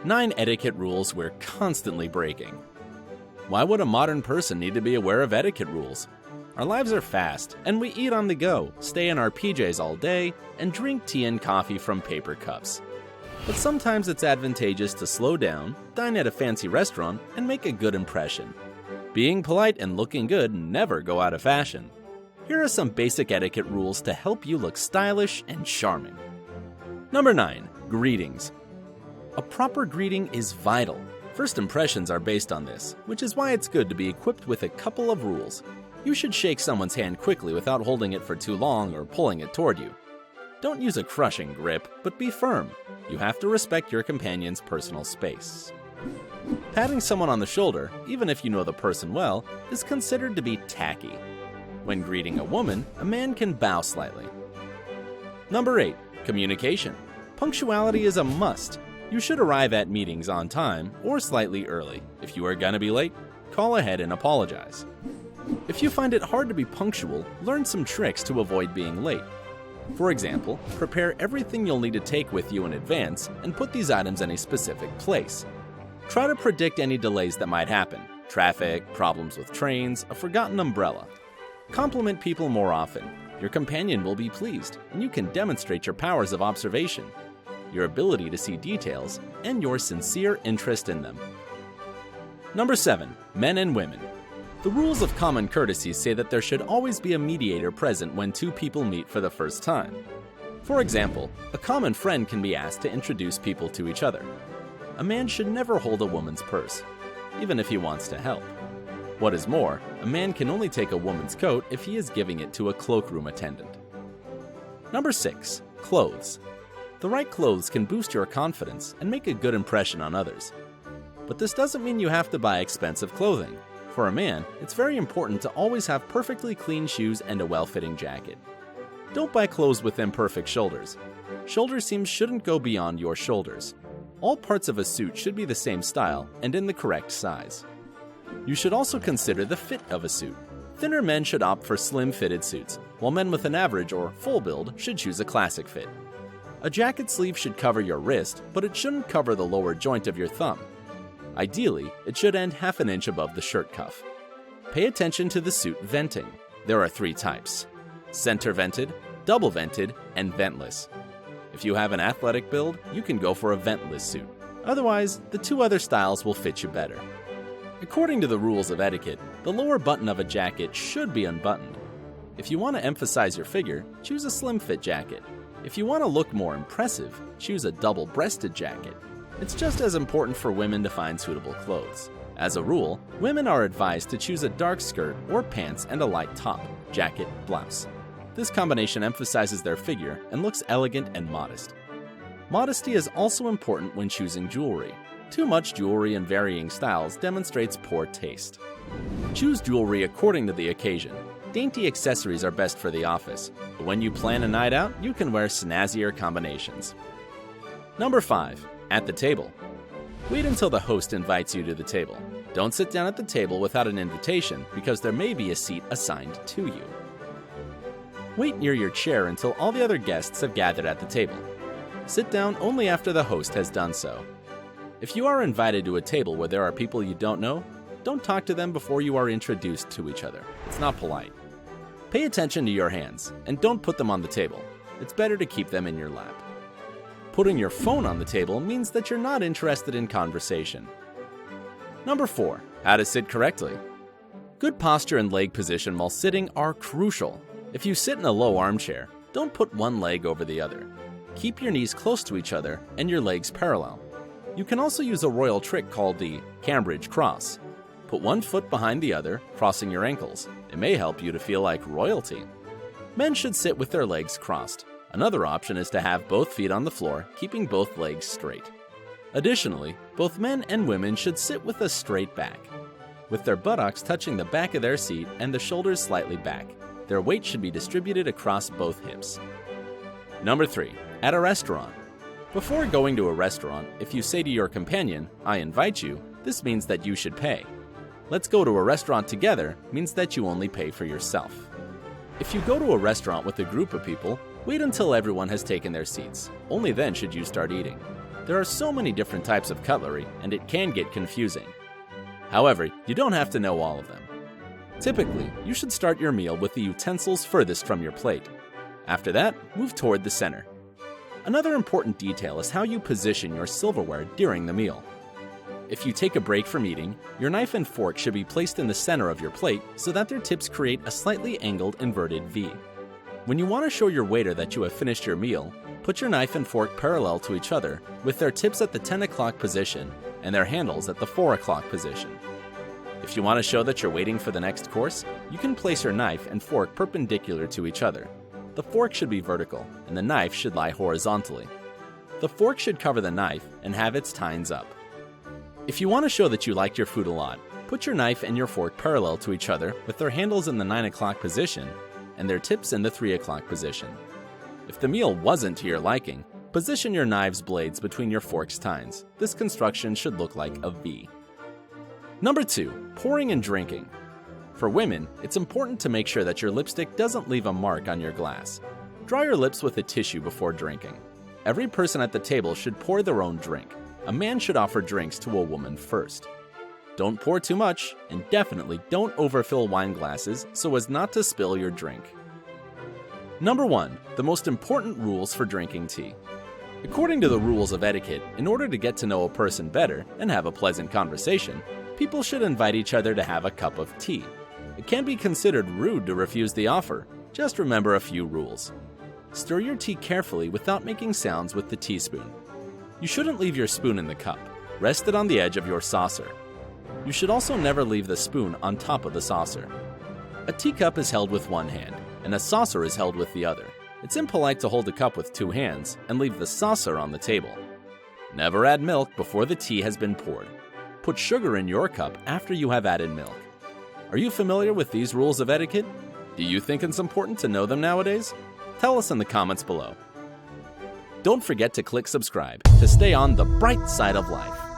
9 etiquette rules we're constantly breaking. Why would a modern person need to be aware of etiquette rules? Our lives are fast, and we eat on the go, stay in our PJs all day, and drink tea and coffee from paper cups. But sometimes it's advantageous to slow down, dine at a fancy restaurant, and make a good impression. Being polite and looking good never go out of fashion. Here are some basic etiquette rules to help you look stylish and charming. Number 9. Greetings. A proper greeting is vital. First impressions are based on this, which is why it's good to be equipped with a couple of rules. You should shake someone's hand quickly without holding it for too long or pulling it toward you. Don't use a crushing grip, but be firm. You have to respect your companion's personal space. Patting someone on the shoulder, even if you know the person well, is considered to be tacky. When greeting a woman, a man can bow slightly. Number 8. Communication. Punctuality is a must. You should arrive at meetings on time or slightly early. If you are gonna be late, call ahead and apologize. If you find it hard to be punctual, learn some tricks to avoid being late. For example, prepare everything you'll need to take with you in advance and put these items in a specific place. Try to predict any delays that might happen: traffic, problems with trains, a forgotten umbrella. Compliment people more often. Your companion will be pleased, and you can demonstrate your powers of observation, your ability to see details, and your sincere interest in them. Number 7. Men and women. The rules of common courtesy say that there should always be a mediator present when two people meet for the first time. For example, a common friend can be asked to introduce people to each other. A man should never hold a woman's purse, even if he wants to help. What is more, a man can only take a woman's coat if he is giving it to a cloakroom attendant. Number 6. Clothes. The right clothes can boost your confidence and make a good impression on others. But this doesn't mean you have to buy expensive clothing. For a man, it's very important to always have perfectly clean shoes and a well-fitting jacket. Don't buy clothes with imperfect shoulders. Shoulder seams shouldn't go beyond your shoulders. All parts of a suit should be the same style and in the correct size. You should also consider the fit of a suit. Thinner men should opt for slim-fitted suits, while men with an average or full build should choose a classic fit. A jacket sleeve should cover your wrist, but it shouldn't cover the lower joint of your thumb. Ideally, it should end half an inch above the shirt cuff. Pay attention to the suit venting. There are 3 types: center vented, double vented, and ventless. If you have an athletic build, you can go for a ventless suit. Otherwise, the 2 other styles will fit you better. According to the rules of etiquette, the lower button of a jacket should be unbuttoned. If you want to emphasize your figure, choose a slim-fit jacket. If you want to look more impressive, choose a double-breasted jacket. It's just as important for women to find suitable clothes. As a rule, women are advised to choose a dark skirt or pants and a light top, jacket, blouse. This combination emphasizes their figure and looks elegant and modest. Modesty is also important when choosing jewelry. Too much jewelry in varying styles demonstrates poor taste. Choose jewelry according to the occasion. Dainty accessories are best for the office, but when you plan a night out, you can wear snazzier combinations. Number 5. At the table. Wait until the host invites you to the table. Don't sit down at the table without an invitation because there may be a seat assigned to you. Wait near your chair until all the other guests have gathered at the table. Sit down only after the host has done so. If you are invited to a table where there are people you don't know, don't talk to them before you are introduced to each other. It's not polite. Pay attention to your hands and don't put them on the table. It's better to keep them in your lap. Putting your phone on the table means that you're not interested in conversation. Number 4. How to sit correctly. Good posture and leg position while sitting are crucial. If you sit in a low armchair, don't put one leg over the other. Keep your knees close to each other and your legs parallel. You can also use a royal trick called the Cambridge cross. Put one foot behind the other, crossing your ankles. It may help you to feel like royalty. Men should sit with their legs crossed. Another option is to have both feet on the floor, keeping both legs straight. Additionally, both men and women should sit with a straight back, with their buttocks touching the back of their seat and the shoulders slightly back. Their weight should be distributed across both hips. Number 3. At a restaurant. Before going to a restaurant, if you say to your companion, "I invite you," this means that you should pay. "Let's go to a restaurant together" means that you only pay for yourself. If you go to a restaurant with a group of people, wait until everyone has taken their seats. Only then should you start eating. There are so many different types of cutlery, and it can get confusing. However, you don't have to know all of them. Typically, you should start your meal with the utensils furthest from your plate. After that, move toward the center. Another important detail is how you position your silverware during the meal. If you take a break from eating, your knife and fork should be placed in the center of your plate so that their tips create a slightly angled inverted V. When you want to show your waiter that you have finished your meal, put your knife and fork parallel to each other with their tips at the 10 o'clock position and their handles at the 4 o'clock position. If you want to show that you're waiting for the next course, you can place your knife and fork perpendicular to each other. The fork should be vertical, and the knife should lie horizontally. The fork should cover the knife and have its tines up. If you want to show that you like your food a lot, put your knife and your fork parallel to each other with their handles in the 9 o'clock position and their tips in the 3 o'clock position. If the meal wasn't to your liking, position your knive's blades between your fork's tines. This construction should look like a V. Number 2, pouring and drinking. For women, it's important to make sure that your lipstick doesn't leave a mark on your glass. Dry your lips with a tissue before drinking. Every person at the table should pour their own drink. A man should offer drinks to a woman first. Don't pour too much, and definitely don't overfill wine glasses so as not to spill your drink. Number 1, the most important rules for drinking tea. According to the rules of etiquette, in order to get to know a person better and have a pleasant conversation, people should invite each other to have a cup of tea. It can be considered rude to refuse the offer. Just remember a few rules. Stir your tea carefully without making sounds with the teaspoon. You shouldn't leave your spoon in the cup. Rest it on the edge of your saucer. You should also never leave the spoon on top of the saucer. A teacup is held with one hand, and a saucer is held with the other. It's impolite to hold a cup with two hands and leave the saucer on the table. Never add milk before the tea has been poured. Put sugar in your cup after you have added milk. Are you familiar with these rules of etiquette? Do you think it's important to know them nowadays? Tell us in the comments below. Don't forget to click subscribe to stay on the bright side of life.